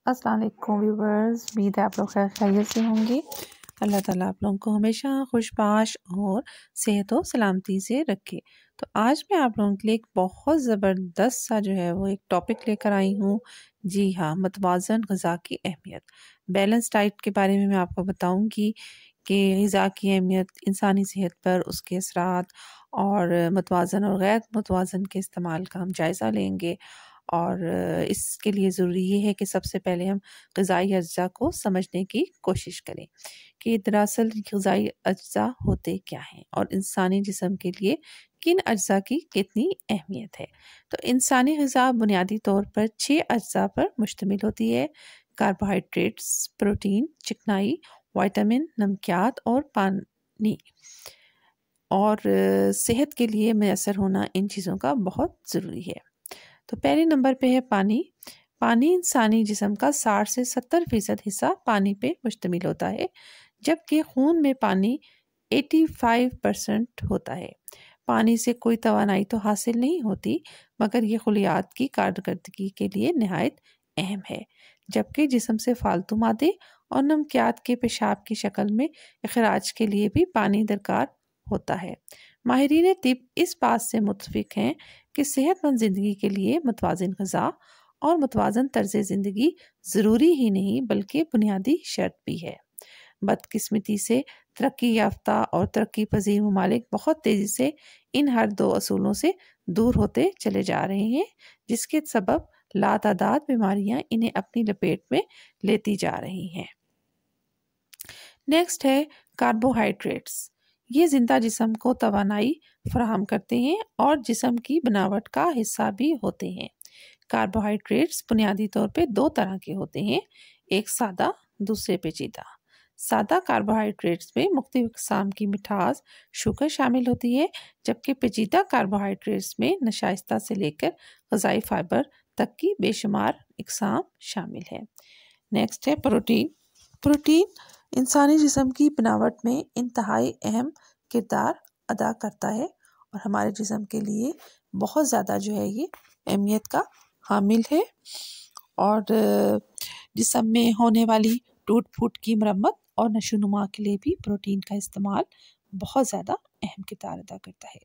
अस्सलाम वालेकुम व्यूवर्स, उम्मीद है आप लोग खैरियत से होंगे। अल्लाह ताला आप लोगों को हमेशा खुशबाश और सेहत और सलामती से रखे। तो आज मैं आप लोगों के लिए एक बहुत ज़बरदस्त सा जो है वो एक टॉपिक लेकर आई हूँ। जी हाँ, मतवाज़न ग़िज़ा की अहमियत। बैलेंस डाइट के बारे में मैं आपको बताऊँगी कि ग़िज़ा की अहमियत इंसानी सेहत पर, उसके असरात और मतवाज़न और गैर मतवाज़न के इस्तेमाल का हम जायज़ा लेंगे। और इसके लिए ज़रूरी ये है कि सबसे पहले हम ग़िज़ाई अज्जा को समझने की कोशिश करें कि दरअसल ग़िज़ाई अज्जा होते क्या हैं और इंसानी जिस्म के लिए किन अज्जा की कितनी अहमियत है। तो इंसानी ग़िज़ा बुनियादी तौर पर 6 अज्जा पर मुश्तमिल होती है: कार्बोहाइड्रेट्स, प्रोटीन, चिकनाई, विटामिन, नमकियात और पानी। और सेहत के लिए मैसर होना इन चीज़ों का बहुत ज़रूरी है। तो पहले नंबर पे है पानी। पानी इंसानी जिस्म का 60 से 70% हिस्सा पानी पे मुश्तमिल होता है, जबकि खून में पानी 85% होता है। पानी से कोई तवानाई तो हासिल नहीं होती, मगर ये खुलियात की कारकर्दगी के लिए नहायत अहम है। जबकि जिस्म से फालतू मादे और नमकियात के पेशाब की शक्ल में इखराज के लिए भी पानी दरकार होता है। माहिरीन तिब इस बात से मुत्तफिक हैं कि सेहतमंद ज़िंदगी के लिए मतवाज़न ग़िज़ा और मतवाज़न तर्ज़ ज़िंदगी ज़रूरी ही नहीं बल्कि बुनियादी शर्त भी है। बदकिस्मती से तरक्की याफ्ता और तरक्की पज़ीर ममालिक बहुत तेज़ी से इन हर दो असूलों से दूर होते चले जा रहे हैं, जिसके सबब लातादाद बीमारियां इन्हें अपनी लपेट में लेती जा रही हैं। नेक्स्ट है कार्बोहाइड्रेट्स। ये जिंदा जिस्म को तवानाई फराहम करते हैं और जिस्म की बनावट का हिस्सा भी होते हैं। कार्बोहाइड्रेट्स बुनियादी तौर पे दो तरह के होते हैं, एक सादा, दूसरे पेचीदा। सादा कार्बोहाइड्रेट्स में मुख्तलिफ किस्म की मिठास, शुगर शामिल होती है, जबकि पेचीदा कार्बोहाइड्रेट्स में नशाइस्ता से लेकर ग़िज़ाई फाइबर तक की बेशुमार इक़साम शामिल है। नेक्स्ट है प्रोटीन। प्रोटीन इंसानी जिस्म की बनावट में इंतहाई अहम किरदार अदा करता है और हमारे जिस्म के लिए बहुत ज़्यादा जो है ये अहमियत का हामिल है। और जिस्म में होने वाली टूट फूट की मरम्मत और नशोनुमा के लिए भी प्रोटीन का इस्तेमाल बहुत ज़्यादा अहम किरदार अदा करता है।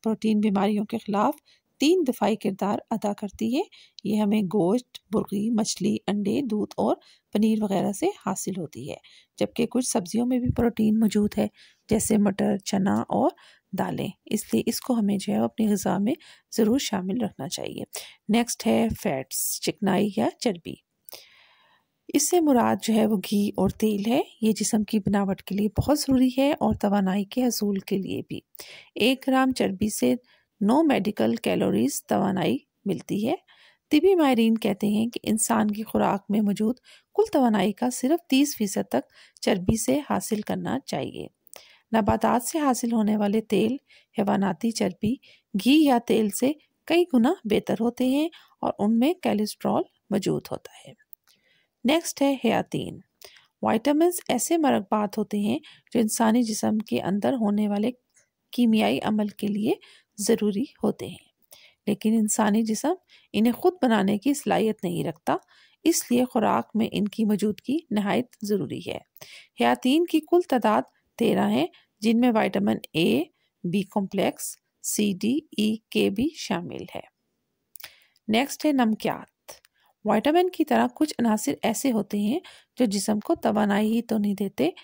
प्रोटीन बीमारियों के ख़िलाफ़ 3 दफ़ाई किरदार अदा करती है। ये हमें गोश्त, मुर्गी, मछली, अंडे, दूध और पनीर वगैरह से हासिल होती है, जबकि कुछ सब्जियों में भी प्रोटीन मौजूद है, जैसे मटर, चना और दालें। इसलिए इसको हमें जो है अपनी ग़िज़ा में ज़रूर शामिल रखना चाहिए। नेक्स्ट है फैट्स, चिकनाई या चर्बी। इससे मुराद जो है वो घी और तेल है। ये जिस्म की बनावट के लिए बहुत ज़रूरी है और तवानाई के हसूल के लिए भी। 1 ग्राम चर्बी से 9 मेडिकल कैलोरीज तवानाई मिलती है। तिबी माहिरीन कहते हैं कि इंसान की खुराक में मौजूद कुल तवानाई का सिर्फ 30% तक चर्बी से हासिल करना चाहिए। नबातात से हासिल होने वाले तेल, हैवानाती चर्बी, घी या तेल से कई गुना बेहतर होते हैं और उनमें कोलेस्ट्रॉल मौजूद होता है। नेक्स्ट है हयातीन। विटामिन्स ऐसे मरकबात होते हैं जो इंसानी जिस्म के अंदर होने वाले कीमियाई अमल के लिए ज़रूरी होते हैं, लेकिन इंसानी जिस्म इन्हें खुद बनाने की सलाहियत नहीं रखता, इसलिए खुराक में इनकी मौजूदगी नहायत ज़रूरी है। हयातीन की कुल तादाद 13 है, जिनमें vitamin A, B complex, C, D, E, K भी शामिल है। नेक्स्ट है नमकियात। विटामिन की तरह कुछ अनासिर ऐसे होते हैं जो जिस्म को तवानाई ही तो नहीं देते,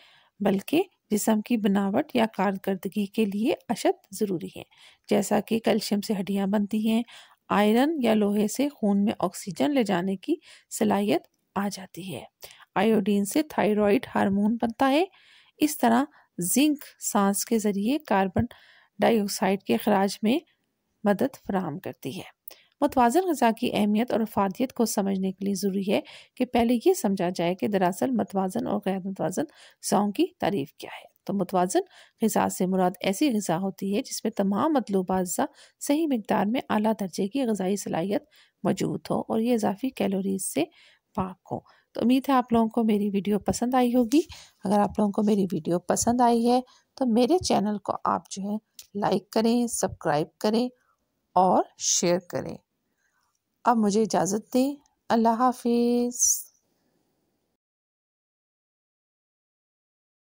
बल्कि जिस्म की बनावट या कारकर्दगी के लिए अशद ज़रूरी है। जैसा कि कैल्शियम से हड्डियाँ बनती हैं, आयरन या लोहे से खून में ऑक्सीजन ले जाने की सलाहियत आ जाती है, आयोडीन से थायराइड हार्मोन बनता है। इस तरह जिंक सांस के ज़रिए कार्बन डाइऑक्साइड के अखराज में मदद फराहम करती है। मुतवाज़न ग़िज़ा की अहमियत और अफादियत को समझने के लिए ज़रूरी है कि पहले ये समझा जाए कि दरअसल मुतवाज़न और गैर मुतवाज़न ग़िज़ाओं की तारीफ़ क्या है। तो मुतवाज़न ग़िज़ा से मुराद ऐसी ग़िज़ा होती है जिसमें तमाम मतलूबा अज़्ज़ा सही मिक़दार में आला दर्जे की ग़िज़ाई सलाहियत मौजूद हो और ये इज़ाफ़ी कैलोरीज से पाक हो। तो उम्मीद है आप लोगों को मेरी वीडियो पसंद आई होगी। अगर आप लोगों को मेरी वीडियो पसंद आई है तो मेरे चैनल को आप जो है लाइक करें, सब्सक्राइब करें और शेयर करें। अब मुझे इजाज़त दें। अल्लाह हाफ़िज़।